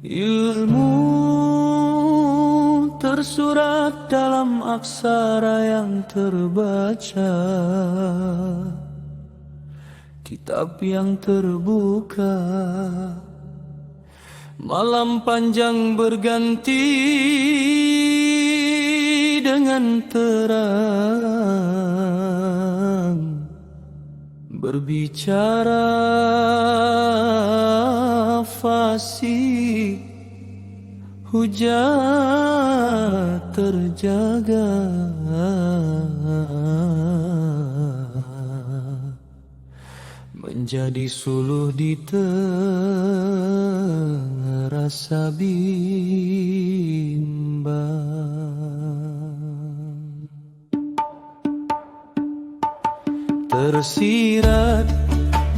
Ilmu tersurat dalam aksara yang terbaca, kitab yang terbuka. Malam panjang berganti dengan terang, berbicara fasih, hujah terjaga. Menjadi suluh di terasa bimbang. Tersirat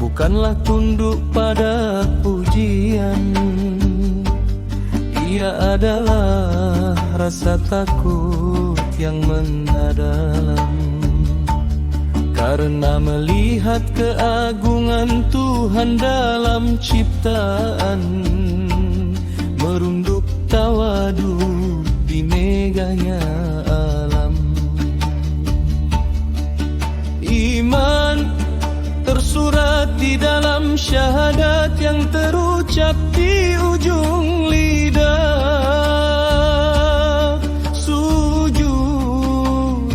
bukanlah tunduk pada pujian, ia adalah rasa takut yang mendalam. Karena melihat keagungan Tuhan dalam ciptaan, merunduk tawadu di megahnya alam. Iman tersurat di dalam syahadat yang terucap di ujung lidah. Sujud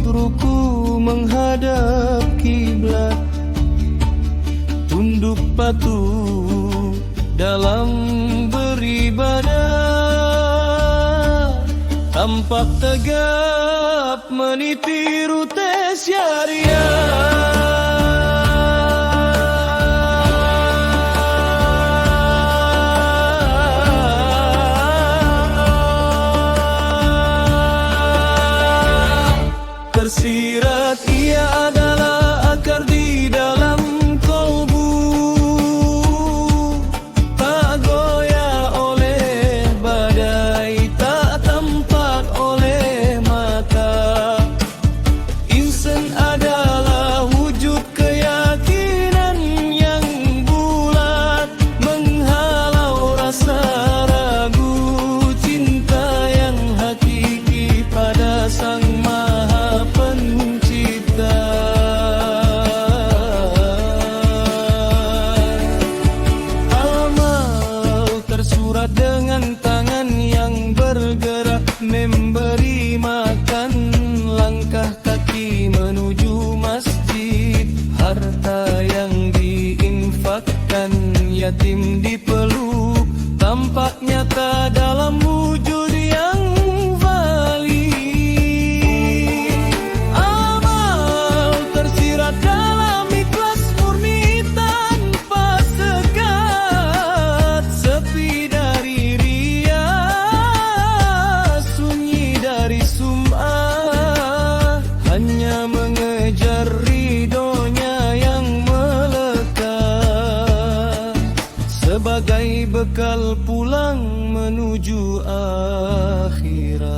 ruku menghadap kiblat, tunduk patuh dalam beribadah, tampak tegap meniti rute syariah. Tersirat ia adalah akar di dalam kolbu, tak goyah oleh badai, tak tampak oleh mata. Insan adalah wujud keyakinan yang bulat, menghalau rasa ragu, cinta yang hakiki pada Sang Maha Pencipta. Amal tersurat dengan tangan yang bergerak, memberi makan langkah kaki menuju masjid. Harta yang diinfakkan, yatim dipeluk, tampak nyata dalam wujud yang sebagai bekal pulang menuju akhirat.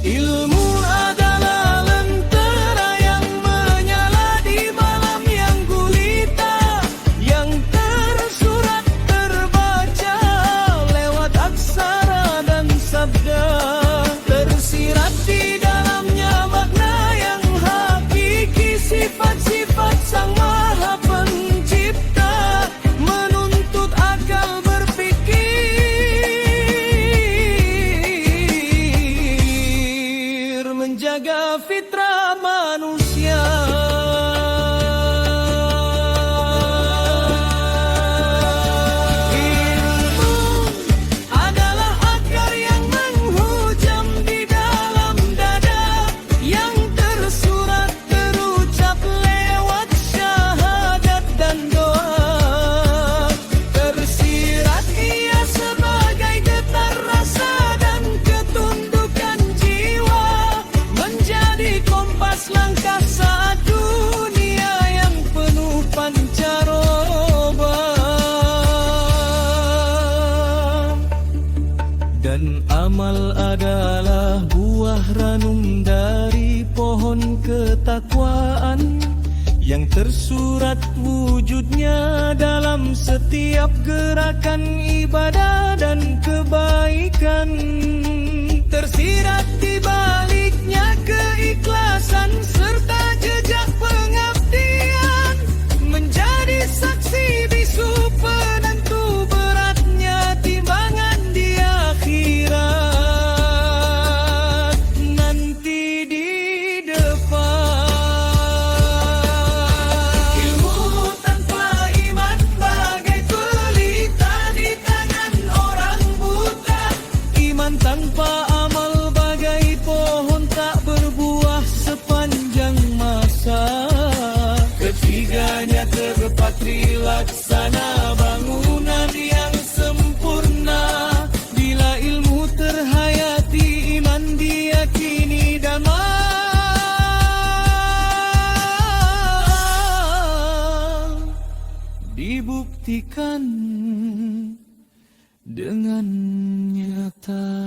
Ilmu adalah lentera yang menyala di malam yang gulita, yang tersurat terbaca lewat aksara dan sabda. Tersirat di dalamnya makna yang hakiki, sifat-sifat Sang Maha Pencipta, menuntut akal berpikir. setiap gerakan ibadah dan kebaikan. Tersirat di baliknya keikhlasan serta jejak pengabdian, menjadi saksi bisu penentu beratnya timbangan di akhirat nanti di depan. Ilmu tanpa iman bagai pelita di tangan orang buta. Iman tanpa amal bagai pohon tak berbuah sepanjang masa. Ketiganya terpatri laksana bangunan yang sempurna. Bila ilmu terhayati, iman diyakini damai, dibuktikan dengan nyata.